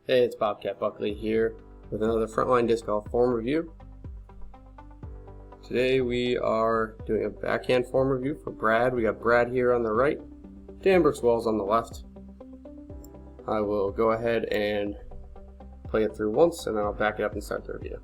Hey, it's Bobcat Buckley here with another Frontline Disc Golf form review. Today we are doing a backhand form review for Brad. We got Brad here on the right, Dan Brooks-Wells on the left. I will go ahead and play it through once and then I'll back it up and start the review.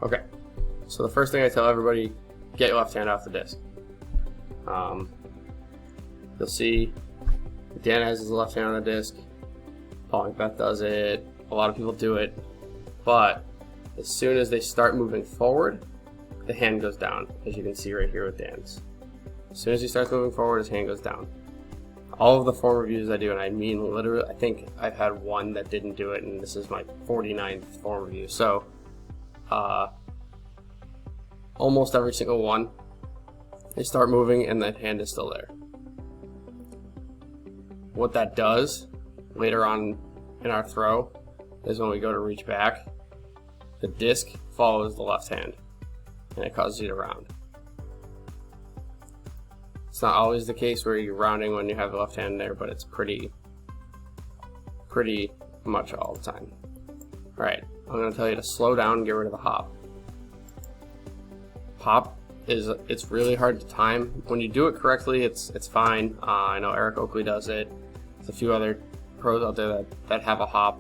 Okay, so the first thing I tell everybody, get your left hand off the disc. You'll see Dan has his left hand on the disc, Paul McBeth does it, a lot of people do it, but as soon as they start moving forward, the hand goes down, as you can see right here with Dan's. As soon as he starts moving forward, his hand goes down. All of the form reviews I do, and I mean literally, I think I've had one that didn't do it, and this is my 49th form review, so almost every single one, they start moving and that hand is still there. What that does later on in our throw is when we go to reach back, the disc follows the left hand and it causes you to round. It's not always the case where you're rounding when you have the left hand there, but it's pretty much all the time. Alright, I'm going to tell you to slow down and get rid of the hop. Hop it's really hard to time. When you do it correctly, it's fine. I know Eric Oakley does it. There's a few other pros out there that have a hop,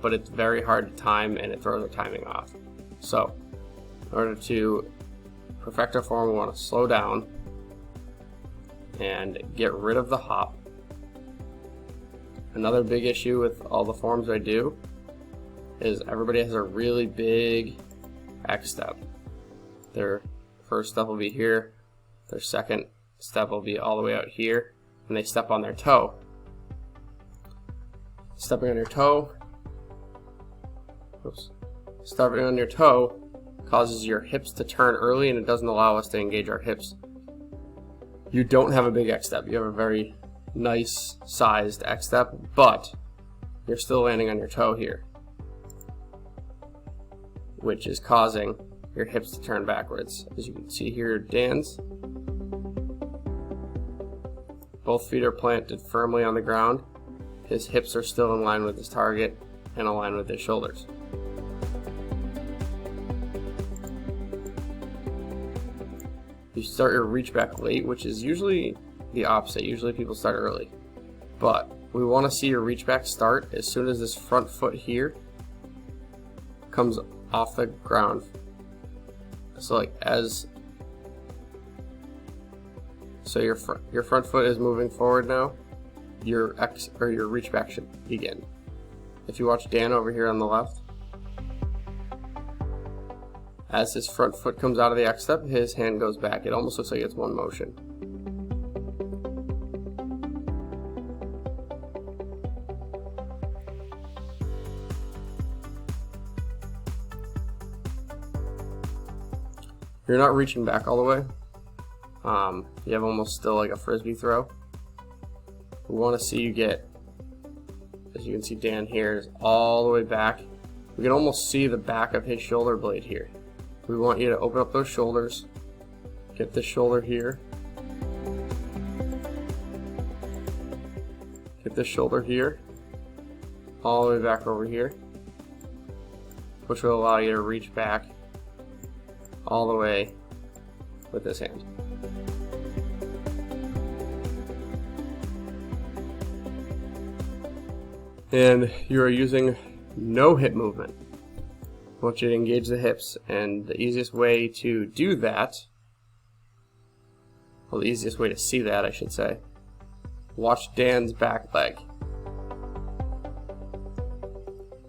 but it's very hard to time and it throws the timing off. So in order to perfect our form, we want to slow down and get rid of the hop. Another big issue with all the forms I do is everybody has a really big X step. Their first step will be here, their second step will be all the way out here, and they step on their toe. Stepping on your toe causes your hips to turn early and it doesn't allow us to engage our hips. You don't have a big X step, you have a very nice sized X step, but you're still landing on your toe here, which is causing your hips to turn backwards. As you can see here, Dan's, both feet are planted firmly on the ground. His hips are still in line with his target and aligned with his shoulders. You start your reach back late, which is usually the opposite. Usually people start early, but we want to see your reach back start as soon as this front foot here comes off the ground. So your front foot is moving forward now, your reach back should begin. If you watch Dan over here on the left, as his front foot comes out of the X step, his hand goes back. It almost looks like it's one motion. You're not reaching back all the way. You have almost still like a frisbee throw. We want to see you get, as you can see Dan here, is all the way back. We can almost see the back of his shoulder blade here. We want you to open up those shoulders, get this shoulder here, get this shoulder here, all the way back over here, which will allow you to reach back all the way with this hand. And you are using no hip movement. I want you to engage the hips, and the easiest way to do that, well, the easiest way to see that, I should say, watch Dan's back leg.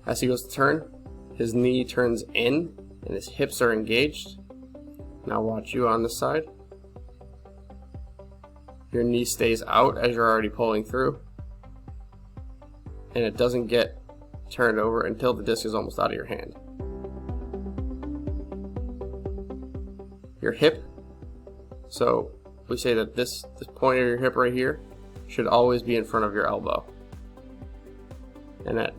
As he goes to turn, his knee turns in and his hips are engaged. Now watch you on this side. Your knee stays out as you're already pulling through, and it doesn't get turned over until the disc is almost out of your hand. Your hip, so we say that this point of your hip right here should always be in front of your elbow. And at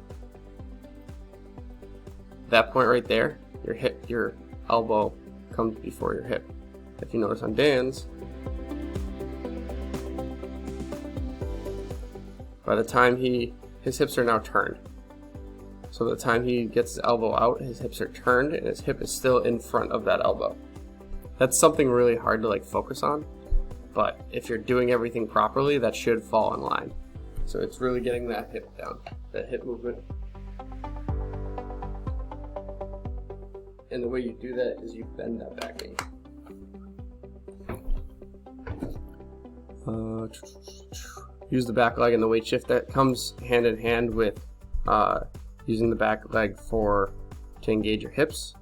that point right there, your elbow comes before your hip. If you notice on Dan's, by the time his hips are now turned. So by the time he gets his elbow out, his hips are turned and his hip is still in front of that elbow. That's something really hard to focus on, but if you're doing everything properly, that should fall in line. So it's really getting that hip down, that hip movement. And the way you do that is you bend that back knee. Use the back leg and the weight shift. That comes hand in hand with using the back leg to engage your hips.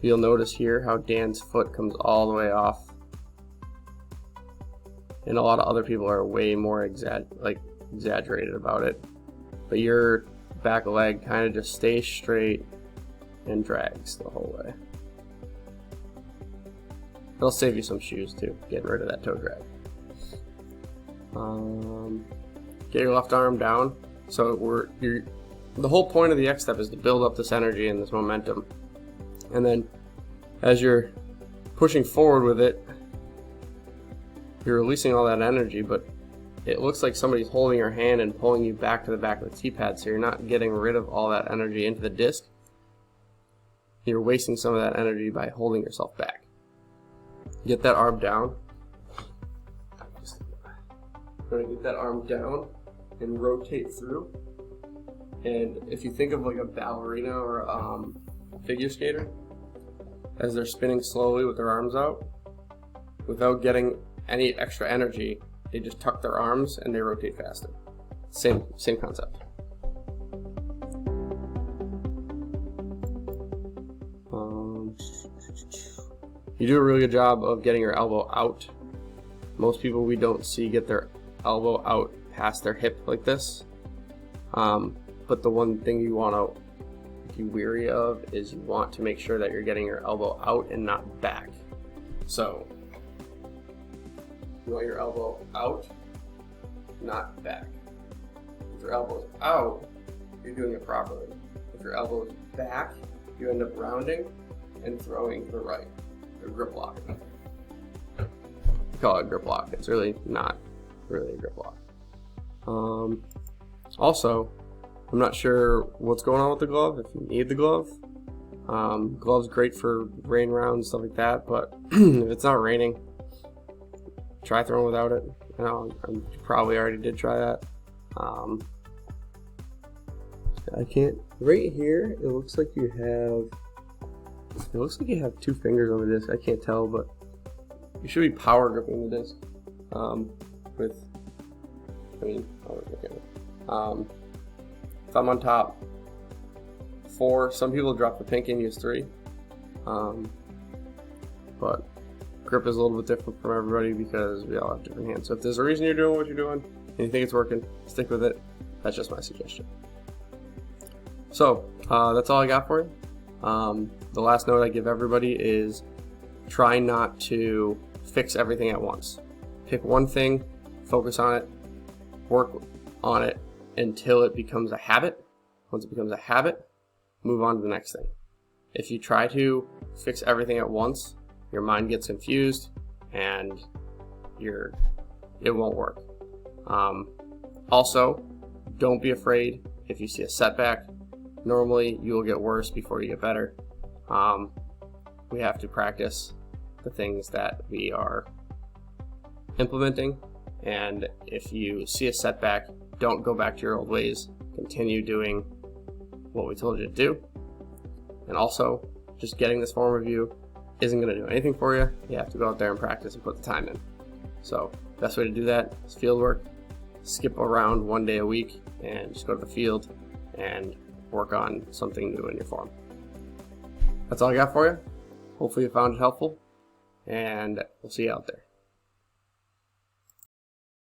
You'll notice here how Dan's foot comes all the way off, and a lot of other people are way more exaggerated about it. But your back leg kind of just stays straight and drags the whole way. It'll save you some shoes too, getting rid of that toe drag. Get your left arm down. So the whole point of the X step is to build up this energy and this momentum. And then as you're pushing forward with it, you're releasing all that energy, but it looks like somebody's holding your hand and pulling you back to the back of the T-pad, so you're not getting rid of all that energy into the disc. You're wasting some of that energy by holding yourself back. Get that arm down. Going to get that arm down and rotate through. And if you think of a ballerina or a figure skater, as they're spinning slowly with their arms out, without getting any extra energy, they just tuck their arms and they rotate faster. Same concept. You do a really good job of getting your elbow out. Most people we don't see get their elbow out past their hip like this. But the one thing you want to be weary of is you want to make sure that you're getting your elbow out and not back. So you want your elbow out, not back. If your elbow is out, you're doing it properly. If your elbow is back, you end up rounding and throwing to the right. Or grip lock. We call it grip lock. It's really not really a grip lock. Also, I'm not sure what's going on with the glove, if you need the glove. Glove's great for rain rounds, stuff like that, but if it's not raining, try throwing without it. You probably already did try that. I can't. Right here, it looks like you have 2 fingers on the disc. I can't tell, but you should be power gripping the disc thumb on top. 4. Some people drop the pinky and use 3. But grip is a little bit different from everybody because we all have different hands. So if there's a reason you're doing what you're doing and you think it's working, stick with it. That's just my suggestion. So that's all I got for you. The last note I give everybody is try not to fix everything at once. Pick one thing, focus on it, work on it until it becomes a habit. Once it becomes a habit, move on to the next thing. If you try to fix everything at once, your mind gets confused and it won't work. Also, don't be afraid if you see a setback. Normally, you will get worse before you get better. We have to practice the things that we are implementing, and if you see a setback, don't go back to your old ways. Continue doing what we told you to do. And also, just getting this form review isn't going to do anything for you. You have to go out there and practice and put the time in. So, best way to do that is field work. Skip around 1 day a week and just go to the field and work on something new in your form. That's all I got for you. Hopefully you found it helpful, and we'll see you out there.